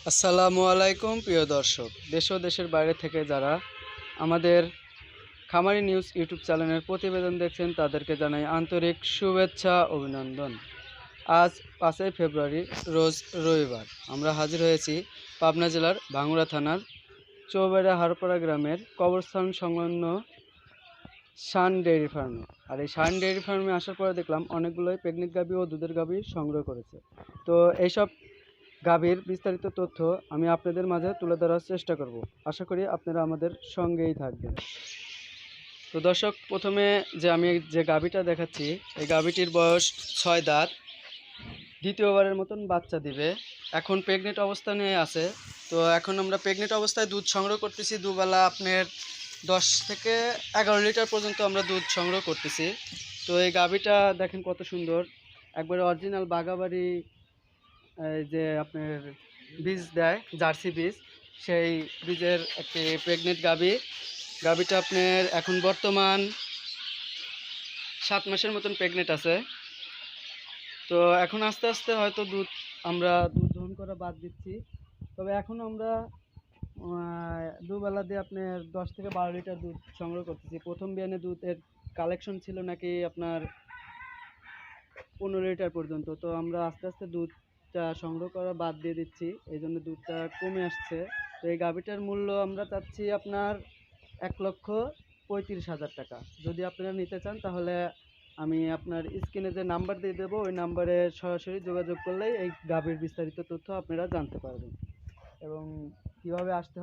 আসসালামু আলাইকুম প্রিয় দর্শক, দেশ ও দেশের বাইরে থেকে যারা আমাদের খামারি নিউজ ইউটিউব চ্যানেলের প্রতিবেদন দেখছেন তাদেরকে জানাই আন্তরিক শুভেচ্ছা অভিনন্দন। আজ 5ই ফেব্রুয়ারি রোজ রবিবার আমরা হাজির হয়েছি পাবনা জেলার ভাঙ্গুড়া থানার চৌবাড়িয়া হারপাড়া গ্রামের কবরস্থান সংলগ্ন শান ডেইরি ফার্মে। আর এই শান ডেইরি ফার্মে আসার পরে দেখলাম অনেকগুলোই প্রেগনেন্ট গাভী ও দুধের গাভী সংগ্রহ করেছে। তো এইসব গাভীর বিস্তারিত তথ্য আমি আপনাদের মাঝে তুলে ধরার চেষ্টা করব। আশা করি আপনারা আমাদের সঙ্গেই থাকবেন। তো দর্শক, প্রথমে আমি যে গাভীটা দেখাচ্ছি, এই গাভীটির বয়স 6 দাঁত, দ্বিতীয়বারের মতন বাচ্চা দিবে। এখন প্রেগনেন্ট অবস্থানে আছে। তো এখন আমরা প্রেগনেন্ট অবস্থায় দুধ সংগ্রহ করতেছি। দুবেলা আপনার 10 থেকে 11 লিটার পর্যন্ত আমরা দুধ সংগ্রহ করতেছি। তো এই গাভীটা দেখেন কত সুন্দর, একবারে অরিজিনাল বাগাবাড়ি যে আপনার বীজ দেয়, জার্সি বীজ, সেই বীজের একটি প্রেগনেন্ট গাভীটা আপনার এখন বর্তমান 7 মাসের মতন প্রেগনেন্ট আছে। তো এখন আস্তে আস্তে হয়তো আমরা দুধ দহন করা বাদ দিচ্ছি। তবে এখন আমরা দুবেলা দিয়ে আপনার 10 থেকে 12 লিটার দুধ সংগ্রহ করতেছি। প্রথম বিয়ানে দুধের কালেকশন ছিল নাকি আপনার 15 লিটার পর্যন্ত। তো আমরা আস্তে আস্তে দুধটা সংগ্রহ করা বাদ দিয়ে দিচ্ছি, এই জন্য দুধটা কমে আসছে। তো এই গাভীটার মূল্য আমরা চাচ্ছি আপনার 1,35,000 টাকা। যদি আপনারা নিতে চান তাহলে আমি আপনার স্ক্রিনে যে নাম্বার দিয়ে দেবো, ওই নাম্বারে সরাসরি যোগাযোগ করলেই এই গাভীর বিস্তারিত তথ্য আপনারা জানতে পারবেন এবং কীভাবে আসতে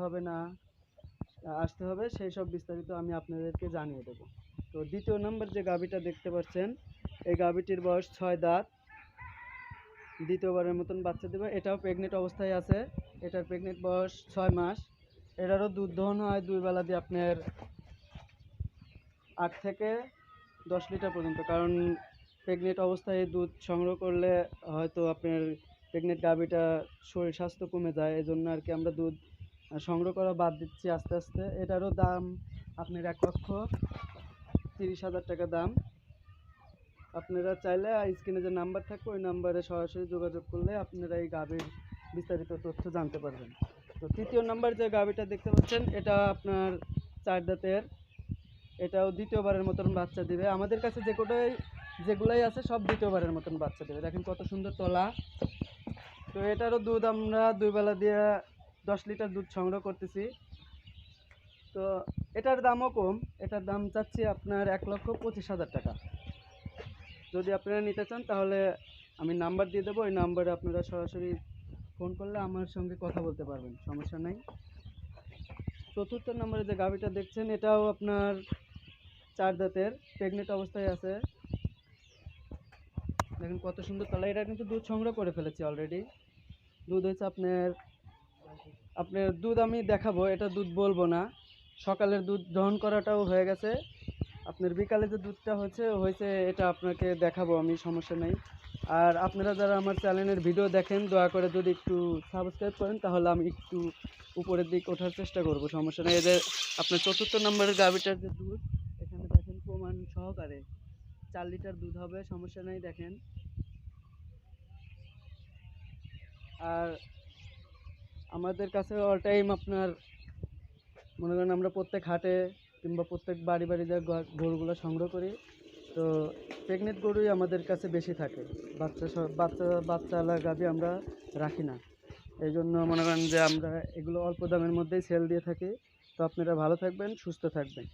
হবে সেই সব বিস্তারিত আমি আপনাদেরকে জানিয়ে দেবো। তো দ্বিতীয় নম্বর যে গাভীটা দেখতে পাচ্ছেন, এই গাভীটির বয়স 6 দাঁত, দ্বিতীয়বারের মতন বাচ্চা দেবে। এটাও প্রেগনেন্ট অবস্থায় আছে। এটার প্রেগনেন্ট বয়স 6 মাস। এটারও দুধ দহন হয় দুই বেলা দিয়ে আপনার 8 থেকে 10 লিটার পর্যন্ত। কারণ প্রেগনেন্ট অবস্থায় দুধ সংগ্রহ করলে হয়তো আপনার প্রেগনেন্ট গাভীটা শরীর স্বাস্থ্য কমে যায়, এই জন্য আর কি আমরা দুধ সংগ্রহ করা বাদ দিচ্ছি আস্তে আস্তে। এটারও দাম আপনার 1,30,000 টাকা দাম। আপনারা চাইলে স্ক্রিনে যে নাম্বার থাকবে ওই নাম্বারে সরাসরি যোগাযোগ করলে আপনারা এই গাভীর বিস্তারিত তথ্য জানতে পারবেন। তো তৃতীয় নাম্বার যে গাভীটা দেখতে পাচ্ছেন, এটা আপনার 4 দাঁতের। এটাও দ্বিতীয়বারের মতন বাচ্চা দিবে। আমাদের কাছে যেগুলাই আছে সব দ্বিতীয়বারের মতন বাচ্চা দেবে। দেখেন কত সুন্দর তলা। তো এটারও দুধ আমরা দুই বেলা দিয়ে 10 লিটার দুধ সংগ্রহ করতেছি। তো এটার দামও কম, এটার দাম চাচ্ছি আপনার 1,25,000 টাকা। যদি আপনারা নিতে চান তাহলে আমি নাম্বার দিয়ে দেবো, ওই নাম্বারে আপনারা সরাসরি ফোন করলে আমার সঙ্গে কথা বলতে পারবেন, সমস্যা নেই। চতুর্থ নম্বরে যে গাভীটা দেখছেন, এটাও আপনার 4 দাঁতের, প্রেগনেন্ট অবস্থায় আছে। দেখেন কত সুন্দর তলা। এটা কিন্তু দুধ সংগ্রহ করে ফেলেছি অলরেডি। দুধ হচ্ছে আপনার দুধ আমি দেখাবো, এটা দুধ বলবো না। সকালের দুধ দহন করাটাও হয়ে গেছে। আপনার বিকালে যে দুধটা হয়েছে এটা আপনাকে দেখাবো আমি, সমস্যা নেই। আর আপনারা যারা আমার চ্যানেলের ভিডিও দেখেন, দয়া করে যদি একটু সাবস্ক্রাইব করেন তাহলে আমি একটু উপরের দিক ওঠার চেষ্টা করব, সমস্যা নেই। এদের আপনার চতুর্থ নম্বরের গাভীটার যে দুধ, এখানে দেখেন প্রমাণ সহকারে 4 লিটার দুধ হবে, সমস্যা নেই। দেখেন, আর আমাদের কাছে অল টাইম আপনার মনে করেন আমরা প্রত্যেক হাটে কিংবা প্রত্যেক বাড়ি বাড়ি যে গরুগুলো সংগ্রহ করি, তো প্রেগনেন্ট গরুই আমাদের কাছে বেশি থাকে। বাচ্চাওয়ালা গাভী আমরা রাখি না, এই জন্য মনে করেন যে আমরা এগুলো অল্প দামের মধ্যেই সেল দিয়ে থাকি। তো আপনারা ভালো থাকবেন, সুস্থ থাকবেন।